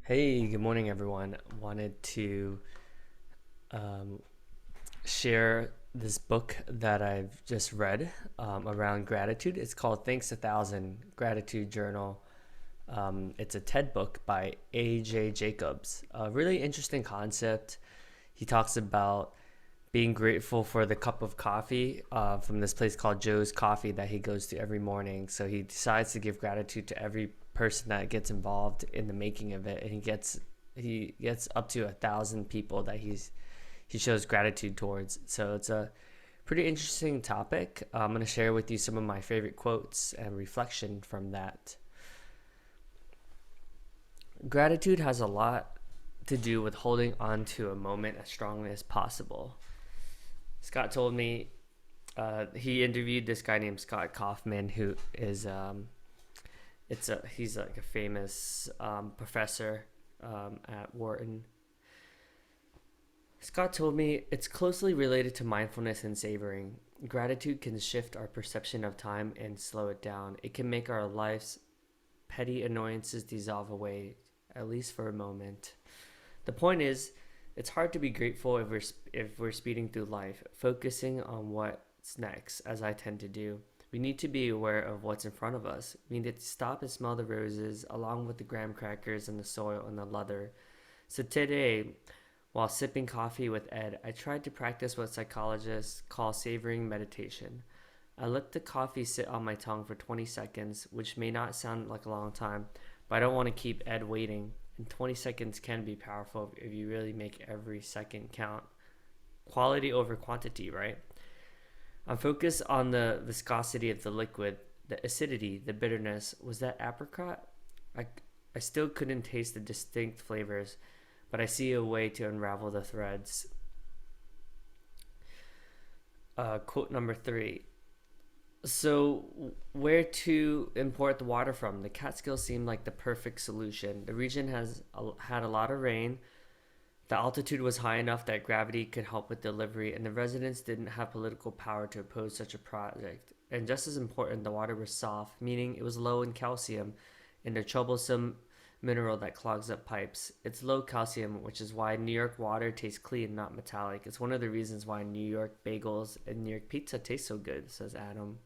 Hey, good morning, everyone. Wanted to um, share this book that I've just read around gratitude. It's called Thanks a Thousand Gratitude Journal. It's a TED book by A.J. Jacobs. A really interesting concept. He talks about being grateful for the cup of coffee from this place called Joe's Coffee that he goes to every morning. So he decides to give gratitude to every person that gets involved in the making of it, and he gets up to 1,000 people that he shows gratitude towards. So it's a pretty interesting topic. I'm going to share with you some of my favorite quotes and reflection from that. Gratitude has a lot to do with holding on to a moment as strongly as possible. Scott told me he interviewed this guy named Scott Kaufman, who is he's like a famous professor at Wharton. Scott told me it's closely related to mindfulness and savoring. Gratitude can shift our perception of time and slow it down. It can make our life's petty annoyances dissolve away, at least for a moment. The point is, it's hard to be grateful if we're speeding through life, focusing on what's next, as I tend to do. We need to be aware of what's in front of us. We need to stop and smell the roses, along with the graham crackers and the soil and the leather. So today, while sipping coffee with Ed, I tried to practice what psychologists call savoring meditation. I let the coffee sit on my tongue for 20 seconds, which may not sound like a long time, but I don't want to keep Ed waiting. And 20 seconds can be powerful if you really make every second count. Quality over quantity, right? I'm focused on the viscosity of the liquid, the acidity, the bitterness. Was that apricot? I, I still couldn't taste the distinct flavors, but I see a way to unravel the threads. Quote number three. So, where to import the water from? The Catskills seemed like the perfect solution. The region had a lot of rain. The altitude was high enough that gravity could help with delivery, and the residents didn't have political power to oppose such a project. And just as important, the water was soft, meaning it was low in calcium, and a troublesome mineral that clogs up pipes. It's low calcium, which is why New York water tastes clean, not metallic. It's one of the reasons why New York bagels and New York pizza taste so good, says Adam.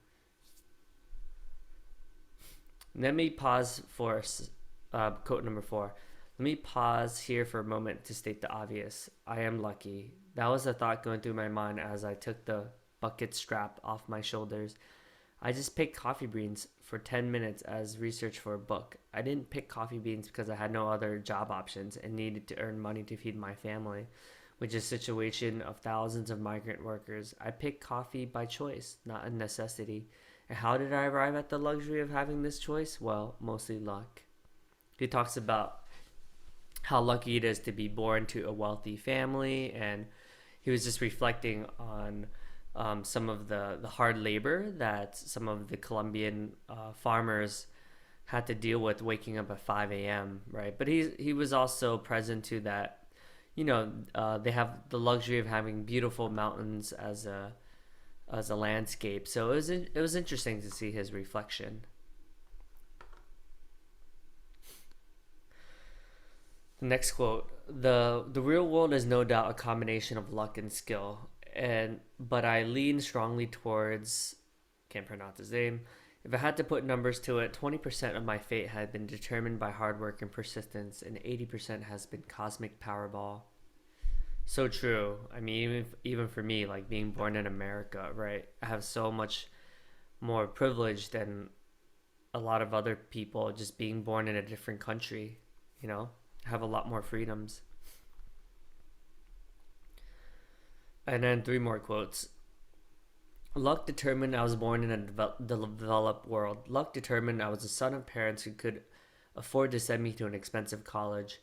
Let me pause for quote number four. Let me pause here for a moment to state the obvious. I am lucky. That was a thought going through my mind as I took the bucket strap off my shoulders. I just picked coffee beans for 10 minutes as research for a book. I didn't pick coffee beans because I had no other job options and needed to earn money to feed my family, which is a situation of thousands of migrant workers. I picked coffee by choice, not a necessity. And how did I arrive at the luxury of having this choice? Well, mostly luck. He talks about how lucky it is to be born to a wealthy family, and he was just reflecting on some of the hard labor that some of the Colombian farmers had to deal with waking up at 5 a.m., right? But he was also present to that, they have the luxury of having beautiful mountains as a landscape. So it was interesting to see his reflection. Next quote: the real world is no doubt a combination of luck and skill, and but I lean strongly towards, can't pronounce his name. If I had to put numbers to it, 20% of my fate had been determined by hard work and persistence, and 80% has been cosmic powerball. So true. I mean, even for me, like being born in America, right? I have so much more privilege than a lot of other people just being born in a different country, you know? Have a lot more freedoms. And then three more quotes. Luck determined I was born in a developed world. Luck determined I was the son of parents who could afford to send me to an expensive college.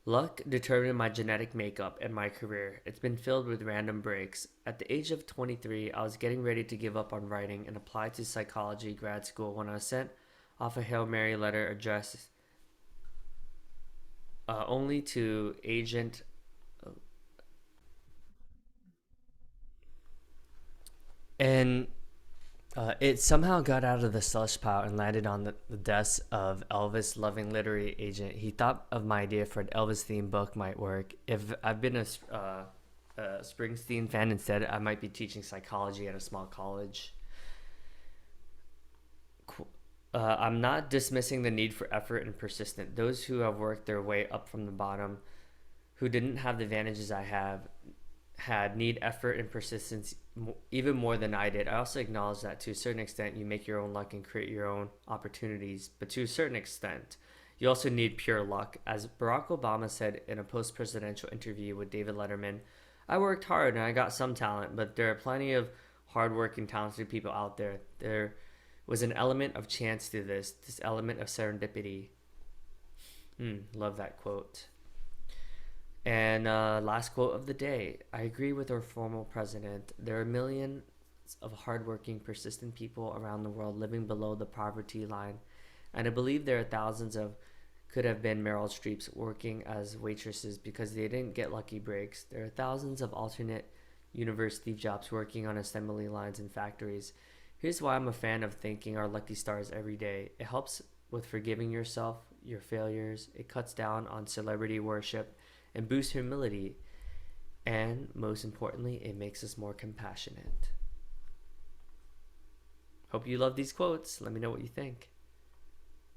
Luck determined my genetic makeup and my career. It's been filled with random breaks. At the age of 23, I was getting ready to give up on writing and apply to psychology grad school when I was sent off a Hail Mary letter addressed only to agent. And It somehow got out of the slush pile and landed on the desk of Elvis' loving literary agent. He thought of my idea for an Elvis themed book might work. If I've been a Springsteen fan instead, I might be teaching psychology at a small college. I'm not dismissing the need for effort and persistence. Those who have worked their way up from the bottom, who didn't have the advantages I have had, need effort and persistence even more than I did. I also acknowledge that to a certain extent you make your own luck and create your own opportunities, but to a certain extent you also need pure luck. As Barack Obama said in a post-presidential interview with David Letterman, I worked hard and I got some talent, but there are plenty of hardworking, talented people out there. There was an element of chance to this element of serendipity. Love that quote. And last quote of the day. I agree with our former president. There are millions of hardworking, persistent people around the world living below the poverty line. And I believe there are thousands of could have been Meryl Streeps working as waitresses because they didn't get lucky breaks. There are thousands of alternate universe Steve Jobs working on assembly lines in factories. Here's why I'm a fan of thanking our lucky stars every day. It helps with forgiving yourself, your failures. It cuts down on celebrity worship and boosts humility. And most importantly, it makes us more compassionate. Hope you love these quotes. Let me know what you think.